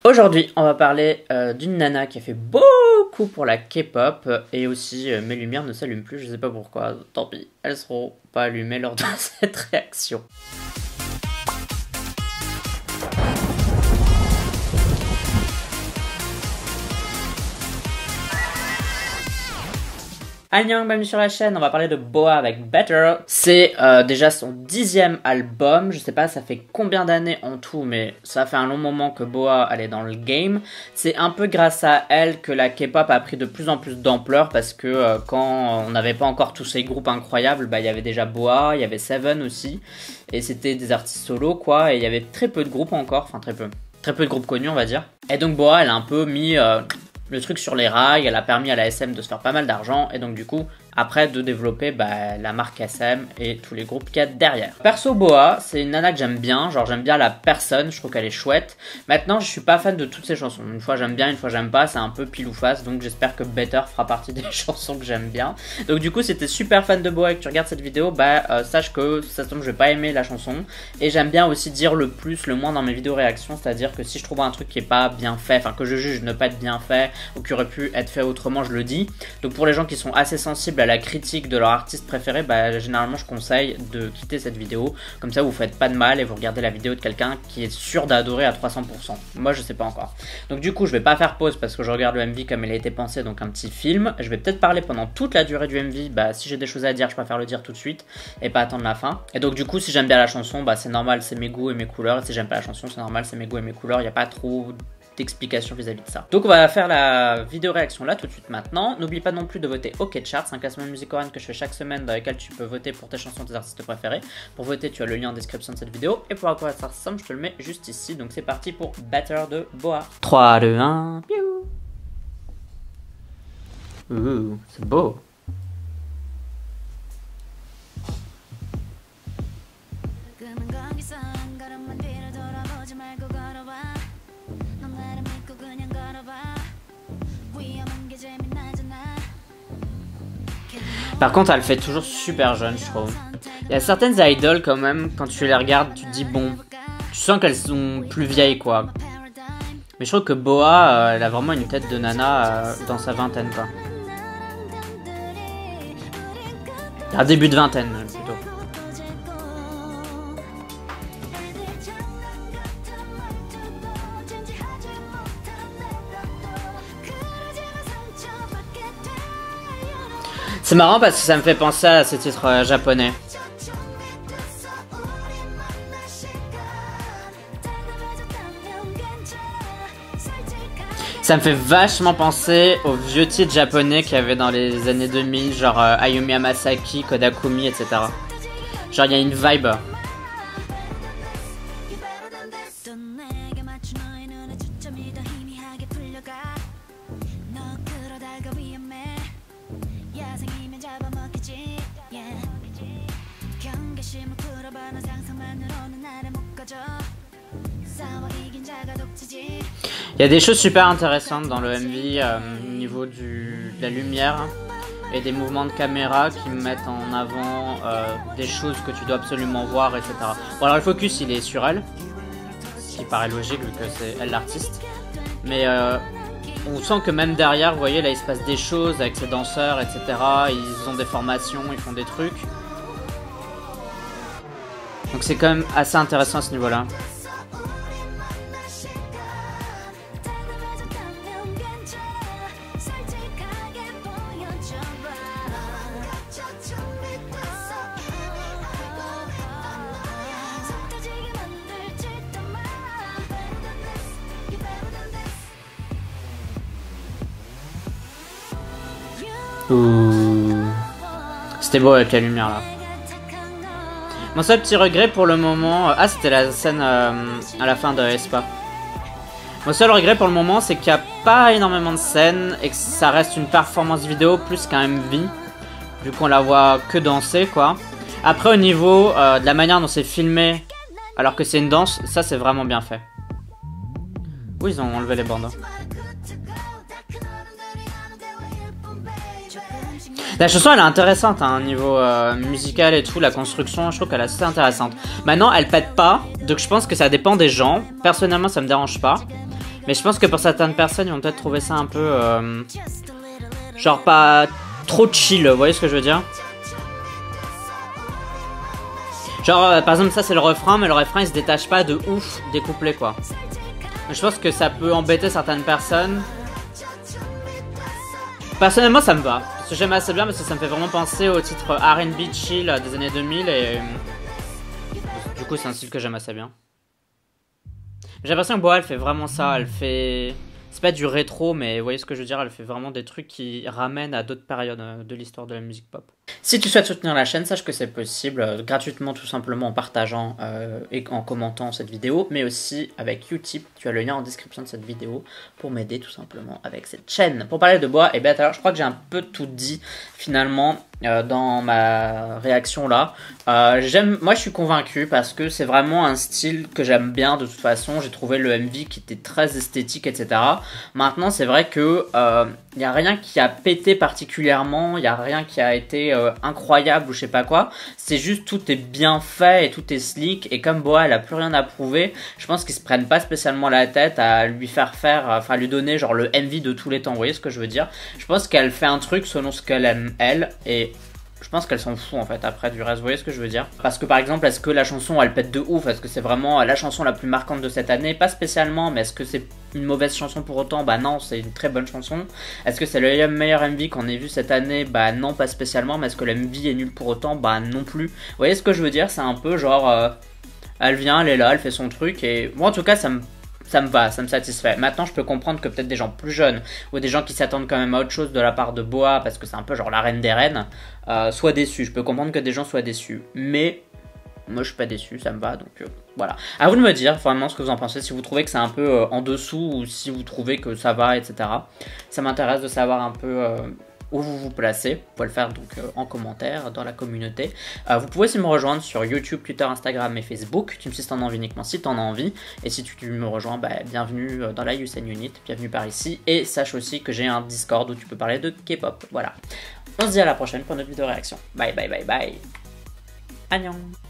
Aujourd'hui, on va parler d'une nana qui a fait beaucoup pour la K-pop et aussi mes lumières ne s'allument plus, je sais pas pourquoi, tant pis, elles seront pas allumées lors de cette réaction. Annyeong, bienvenue sur la chaîne, on va parler de Boa avec Better. C'est déjà son 10e album, je sais pas ça fait combien d'années en tout, mais ça fait un long moment que Boa elle est dans le game. C'est un peu grâce à elle que la K-pop a pris de plus en plus d'ampleur parce que quand on n'avait pas encore tous ces groupes incroyables, bah il y avait déjà Boa, il y avait Seven aussi, et c'était des artistes solo quoi, et il y avait très peu de groupes encore, enfin très peu de groupes connus on va dire. Et donc Boa elle a un peu mis le truc sur les rails, elle a permis à la SM de se faire pas mal d'argent et donc du coup après de développer la marque SM et tous les groupes qu'il y a derrière. Perso Boa, c'est une nana que j'aime bien, genre j'aime bien la personne, je trouve qu'elle est chouette. Maintenant je suis pas fan de toutes ses chansons, une fois j'aime bien, une fois j'aime pas, c'est un peu pile ou face, donc j'espère que Better fera partie des chansons que j'aime bien. Donc du coup si t'es super fan de Boa et que tu regardes cette vidéo, sache que ça se tombe je vais pas aimer la chanson. Et j'aime bien aussi dire le plus, le moins dans mes vidéos réactions, c'est-à-dire que si je trouve un truc qui est pas bien fait, enfin que je juge ne pas être bien fait, ou qui aurait pu être fait autrement, je le dis. Donc pour les gens qui sont assez sensibles à la critique de leur artiste préféré, généralement je conseille de quitter cette vidéo, comme ça vous faites pas de mal et vous regardez la vidéo de quelqu'un qui est sûr d'adorer à 300%. Moi je sais pas encore. Donc du coup je vais pas faire pause parce que je regarde le MV comme il a été pensé, donc un petit film. Je vais peut-être parler pendant toute la durée du MV, si j'ai des choses à dire je préfère le dire tout de suite et pas attendre la fin. Et donc du coup si j'aime bien la chanson, c'est normal, c'est mes goûts et mes couleurs, et si j'aime pas la chanson c'est normal, c'est mes goûts et mes couleurs, il n'y a pas trop d'explications vis-à-vis de ça. Donc on va faire la vidéo réaction là tout de suite maintenant. N'oublie pas non plus de voter OK Charts, un classement musique coréenne que je fais chaque semaine dans lequel tu peux voter pour tes chansons, tes artistes préférés. Pour voter tu as le lien en description de cette vidéo et pour accroître ça ensemble je te le mets juste ici. Donc c'est parti pour Better de Boa. 3, 2, 1, piou. Ouh, c'est beau. Par contre, elle fait toujours super jeune, je trouve. Il y a certaines idoles quand même, quand tu les regardes, tu te dis bon, tu sens qu'elles sont plus vieilles quoi. Mais je trouve que Boa, elle a vraiment une tête de nana dans sa vingtaine quoi. Un début de vingtaine plutôt. C'est marrant parce que ça me fait penser à ces titres japonais. Ça me fait vachement penser aux vieux titres japonais qu'il y avait dans les années 2000, genre Ayumi Hamasaki, Kodakumi, etc. Genre il y a une vibe. Il y a des choses super intéressantes dans le MV au niveau de la lumière et des mouvements de caméra qui mettent en avant des choses que tu dois absolument voir, etc. Bon alors le focus il est sur elle, ce qui paraît logique vu que c'est elle l'artiste, mais on sent que même derrière, vous voyez là il se passe des choses avec ces danseurs, etc. Ils ont des formations, ils font des trucs. Donc c'est quand même assez intéressant à ce niveau là. C'était beau avec la lumière là. Mon seul petit regret pour le moment... c'était la scène à la fin de Aespa. Mon seul regret pour le moment c'est qu'il n'y a pas énormément de scènes et que ça reste une performance vidéo plus qu'un MV. Vu qu'on la voit que danser quoi. Après au niveau de la manière dont c'est filmé alors que c'est une danse, ça c'est vraiment bien fait. Oui ils ont enlevé les bandes. La chanson elle est intéressante hein, au niveau musical et tout, la construction je trouve qu'elle est assez intéressante. Maintenant elle pète pas, donc je pense que ça dépend des gens. Personnellement ça me dérange pas. Mais je pense que pour certaines personnes, ils vont peut-être trouver ça un peu... genre pas trop chill, vous voyez ce que je veux dire? Genre, par exemple, ça c'est le refrain, mais le refrain il se détache pas de ouf des couplets, quoi. Je pense que ça peut embêter certaines personnes. Personnellement, ça me va. Parce que j'aime assez bien, parce que ça me fait vraiment penser au titre R&B chill des années 2000, et du coup, c'est un style que j'aime assez bien. J'ai l'impression que Boa, elle fait vraiment ça, elle fait... C'est pas du rétro, mais vous voyez ce que je veux dire, elle fait vraiment des trucs qui ramènent à d'autres périodes de l'histoire de la musique pop. Si tu souhaites soutenir la chaîne, sache que c'est possible gratuitement, tout simplement en partageant et en commentant cette vidéo, mais aussi avec Utip. Tu as le lien en description de cette vidéo pour m'aider tout simplement avec cette chaîne. Pour parler de Boa, et bien alors je crois que j'ai un peu tout dit finalement dans ma réaction là. Moi je suis convaincu parce que c'est vraiment un style que j'aime bien de toute façon. J'ai trouvé le MV qui était très esthétique, etc. Maintenant c'est vrai que il n'y a rien qui a pété particulièrement, il n'y a rien qui a été incroyable ou je sais pas quoi. C'est juste tout est bien fait et tout est slick, et comme Boa elle a plus rien à prouver, je pense qu'ils se prennent pas spécialement la tête à lui faire enfin lui donner genre le MV de tous les temps, vous voyez ce que je veux dire? Je pense qu'elle fait un truc selon ce qu'elle aime elle, et je pense qu'elle s'en fout en fait après du reste, vous voyez ce que je veux dire? Parce que par exemple, est-ce que la chanson elle pète de ouf? Est-ce que c'est vraiment la chanson la plus marquante de cette année? Pas spécialement, mais est-ce que c'est une mauvaise chanson pour autant? Bah non, c'est une très bonne chanson. Est-ce que c'est le meilleur MV qu'on ait vu cette année? Bah non, pas spécialement, mais est-ce que le MV est nul pour autant? Bah non plus. Vous voyez ce que je veux dire? C'est un peu genre, elle vient, elle est là, elle fait son truc, et moi en tout cas ça me va, ça me satisfait. Maintenant, je peux comprendre que peut-être des gens plus jeunes ou des gens qui s'attendent quand même à autre chose de la part de Boa, parce que c'est un peu genre la reine des reines, soient déçus. Je peux comprendre que des gens soient déçus. Mais moi, je suis pas déçu, ça me va. Donc voilà. À vous de me dire vraiment ce que vous en pensez. Si vous trouvez que c'est un peu en dessous ou si vous trouvez que ça va, etc. Ça m'intéresse de savoir un peu... où vous vous placez, vous pouvez le faire donc en commentaire dans la communauté. Vous pouvez aussi me rejoindre sur YouTube, Twitter, Instagram et Facebook. Tu me suis si t'en as envie uniquement si t'en as envie. Et si tu me rejoins, bah, bienvenue dans la Usain Unit, bienvenue par ici. Et sache aussi que j'ai un Discord où tu peux parler de K-pop. Voilà. On se dit à la prochaine pour notre vidéo réaction. Bye bye bye bye. Annyeong.